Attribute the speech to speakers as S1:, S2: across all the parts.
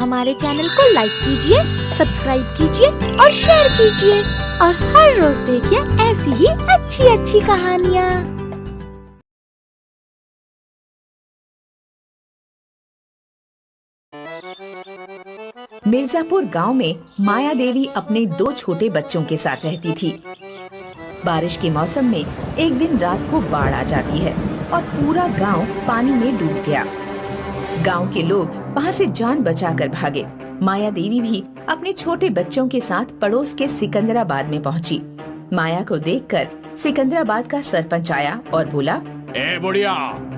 S1: हमारे चैनल को लाइक कीजिए, सब्सक्राइब कीजिए और शेयर कीजिए और हर रोज देखिए ऐसी ही अच्छी अच्छी कहानियाँ।
S2: मिर्जापुर गांव में माया देवी अपने 2 छोटे बच्चों के साथ रहती थी। बारिश के मौसम में एक दिन रात को बाढ़ आ जाती है और पूरा गांव पानी में डूब गया। गांव के लोग वहां से जान बचाकर भागे। माया देवी भी अपने छोटे बच्चों के साथ पड़ोस के सिकंदराबाद में पहुंची। माया को देखकर सिकंदराबाद का सरपंच आया और बोला,
S3: ए बुढ़िया,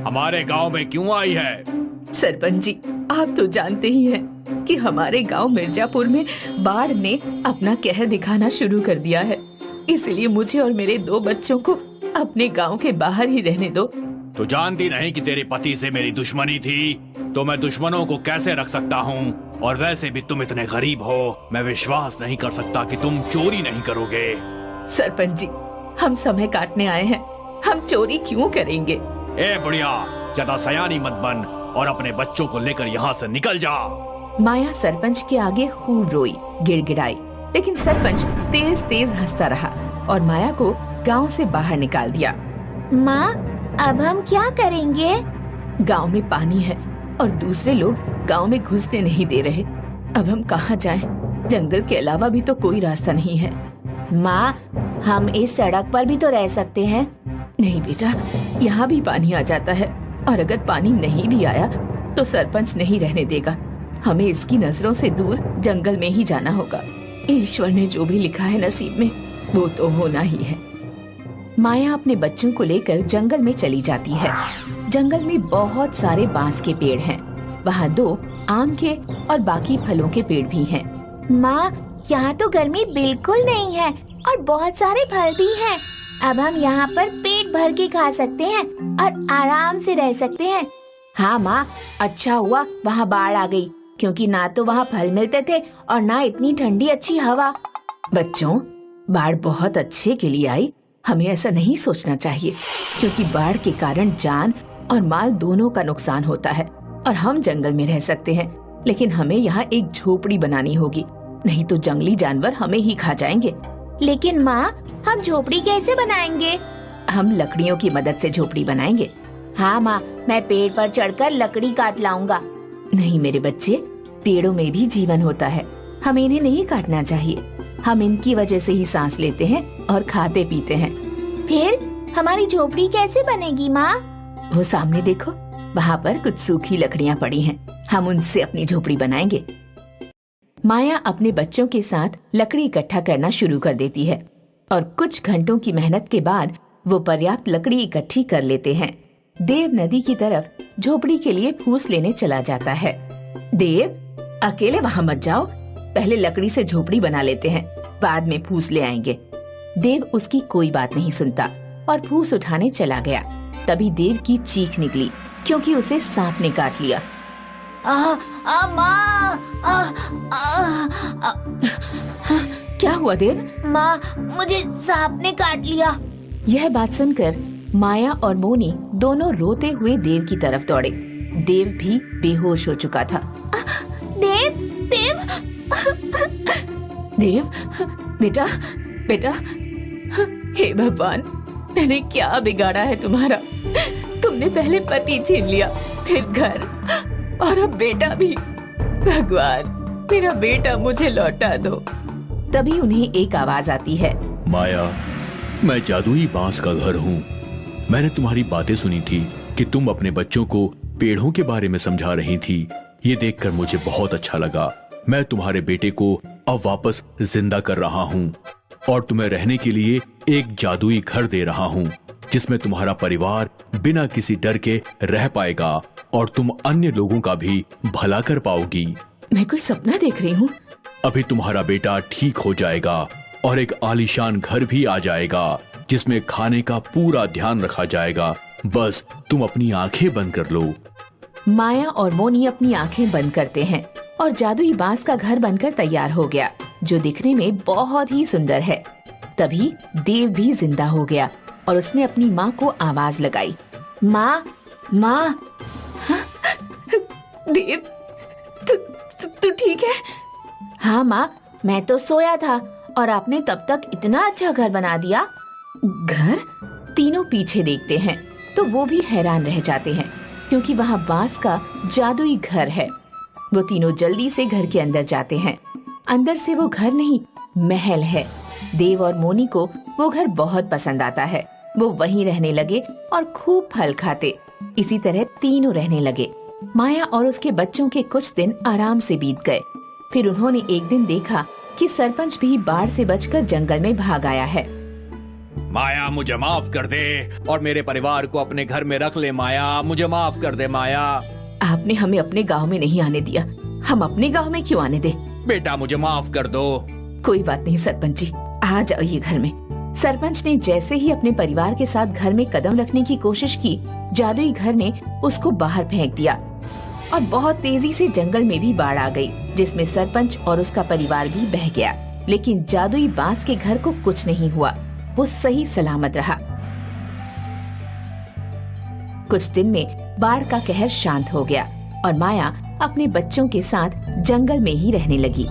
S3: हमारे गांव में क्यों आई है?
S2: सरपंच जी, आप तो जानते ही हैं कि हमारे गांव मिर्जापुर में बाढ़ ने अपना कहर दिखाना शुरू कर दिया है। इसलिए मुझे और मेरे 2 बच्चों को अपने गांव के बाहर ही रहने दो।
S3: तो जानती नहीं कि तेरे पति से मेरी दुश्मनी थी, तो मैं दुश्मनों को कैसे रख सकता हूँ? और वैसे भी तुम इतने गरीब हो, मैं विश्वास नहीं कर सकता कि तुम चोरी नहीं करोगे।
S2: सरपंच जी, हम समय काटने आए हैं, हम चोरी क्यों करेंगे?
S3: ए बुढ़िया, ज्यादा सयानी मत बन और अपने बच्चों को लेकर यहाँ से निकल जा।
S2: माया सरपंच के आगे खूब रोई, गिड़गिड़ाई, लेकिन सरपंच तेज तेज हंसता रहा और माया को गांव से बाहर निकाल दिया।
S1: माँ, अब हम क्या करेंगे?
S2: गांव में पानी है और दूसरे लोग गांव में घुसने नहीं दे रहे। अब हम कहाँ जाएं? जंगल के अलावा भी तो कोई रास्ता नहीं है।
S1: माँ, हम इस सड़क पर भी तो रह सकते हैं।
S2: नहीं बेटा, यहाँ भी पानी आ जाता है और अगर पानी नहीं भी आया तो सरपंच नहीं रहने देगा। हमें इसकी नजरों से दूर जंगल में ही जाना होगा। ईश्वर ने जो भी लिखा है नसीब में, वो तो होना ही है। माया अपने बच्चों को लेकर जंगल में चली जाती है। जंगल में बहुत सारे बांस के पेड़ हैं। वहाँ 2 आम के और बाकी फलों के पेड़ भी हैं।
S1: माँ, यहाँ तो गर्मी बिल्कुल नहीं है और बहुत सारे फल भी हैं। अब हम यहाँ पर पेट भर के खा सकते हैं और आराम से रह सकते हैं। हाँ माँ, अच्छा हुआ वहाँ बाढ़ आ गई, क्योंकि ना तो वहाँ फल मिलते थे और ना इतनी ठंडी अच्छी हवा।
S2: बच्चों, बाढ़ बहुत अच्छे के लिए आई। हमें ऐसा नहीं सोचना चाहिए, क्योंकि बाढ़ के कारण जान और माल दोनों का नुकसान होता है। और हम जंगल में रह सकते हैं, लेकिन हमें यहाँ एक झोपड़ी बनानी होगी, नहीं तो जंगली जानवर हमें ही खा जाएंगे।
S1: लेकिन माँ, हम झोपड़ी कैसे बनाएंगे?
S2: हम लकड़ियों की मदद से झोपड़ी बनाएंगे।
S1: हाँ माँ, मैं पेड़ पर चढ़कर लकड़ी काट लाऊंगा।
S2: नहीं मेरे बच्चे, पेड़ों में भी जीवन होता है, हमें इन्हें नहीं काटना चाहिए। हम इनकी वजह से ही सांस लेते हैं और खाते पीते हैं।
S1: फिर हमारी झोपड़ी कैसे बनेगी माँ?
S2: वो सामने देखो, वहाँ पर कुछ सूखी लकड़ियाँ पड़ी हैं, हम उनसे अपनी झोपड़ी बनाएंगे। माया अपने बच्चों के साथ लकड़ी इकट्ठा करना शुरू कर देती है और कुछ घंटों की मेहनत के बाद वो पर्याप्त लकड़ी इकट्ठी कर लेते हैं। देव नदी की तरफ झोपड़ी के लिए फूस लेने चला जाता है। देव, अकेले वहाँ मत जाओ, पहले लकड़ी से झोपड़ी बना लेते हैं, बाद में फूस ले आएंगे। देव उसकी कोई बात नहीं सुनता और फूस उठाने चला गया। तभी देव की चीख निकली, क्योंकि उसे सांप ने काट लिया।
S1: माँ,
S2: क्या हुआ देव?
S1: माँ, मुझे सांप ने काट लिया।
S2: यह बात सुनकर माया और मोनी दोनों रोते हुए देव की तरफ दौड़े। देव भी बेहोश हो चुका था।
S1: देव, देव,
S2: देव, बेटा, बेटा, हे भगवान, मैंने क्या बिगाड़ा है तुम्हारा? तुमने पहले पति छीन लिया, फिर घर और अब बेटा भी। भगवान, मेरा बेटा मुझे लौटा दो। तभी उन्हें एक आवाज आती है।
S3: माया, मैं जादुई बांस का घर हूँ। मैंने तुम्हारी बातें सुनी थी कि तुम अपने बच्चों को पेड़ों के बारे में समझा रही थी। ये देखकर मुझे बहुत अच्छा लगा। मैं तुम्हारे बेटे को अब वापस जिंदा कर रहा हूँ और तुम्हें रहने के लिए एक जादुई घर दे रहा हूँ, जिसमें तुम्हारा परिवार बिना किसी डर के रह पाएगा और तुम अन्य लोगों का भी भला कर पाओगी।
S2: मैं कोई सपना देख रही हूँ?
S3: अभी तुम्हारा बेटा ठीक हो जाएगा और एक आलीशान घर भी आ जाएगा, जिसमें खाने का पूरा ध्यान रखा जाएगा। बस तुम अपनी आंखें बंद कर लो।
S2: माया और मोनी अपनी आंखें बंद करते हैं और जादुई बांस का घर बनकर तैयार हो गया, जो दिखने में बहुत ही सुंदर है। तभी देव भी जिंदा हो गया और उसने अपनी माँ को आवाज लगाई।
S1: माँ, माँ।
S2: देव, तू ठीक है?
S1: हाँ माँ, मैं तो सोया था और आपने तब तक इतना अच्छा घर बना दिया।
S2: घर? तीनों पीछे देखते हैं तो वो भी हैरान रह जाते हैं क्योंकि वहाँ बांस का जादुई घर है। वो तीनों जल्दी से घर के अंदर जाते हैं। अंदर से वो घर नहीं, महल है। देव और मोनी को वो घर बहुत पसंद आता है। वो वहीं रहने लगे और खूब फल खाते। इसी तरह तीनों रहने लगे। माया और उसके बच्चों के कुछ दिन आराम से बीत गए। फिर उन्होंने एक दिन देखा कि सरपंच भी बाढ़ से बचकर जंगल में भाग आया है।
S3: माया, मुझे माफ कर दे और मेरे परिवार को अपने घर में रख ले। माया, मुझे माफ कर दे। माया,
S2: आपने हमें अपने गांव में नहीं आने दिया, हम अपने गांव में क्यों आने दे?
S3: बेटा, मुझे माफ कर दो।
S2: कोई बात नहीं सरपंच जी, आ जाइए घर में। सरपंच ने जैसे ही अपने परिवार के साथ घर में कदम रखने की कोशिश की, जादुई घर ने उसको बाहर फेंक दिया और बहुत तेजी से जंगल में भी बाढ़ आ गई, जिसमें सरपंच और उसका परिवार भी बह गया। लेकिन जादुई बांस के घर को कुछ नहीं हुआ, वो सही सलामत रहा। कुछ दिन में बाढ़ का कहर शांत हो गया और माया अपने बच्चों के साथ जंगल में ही रहने लगी।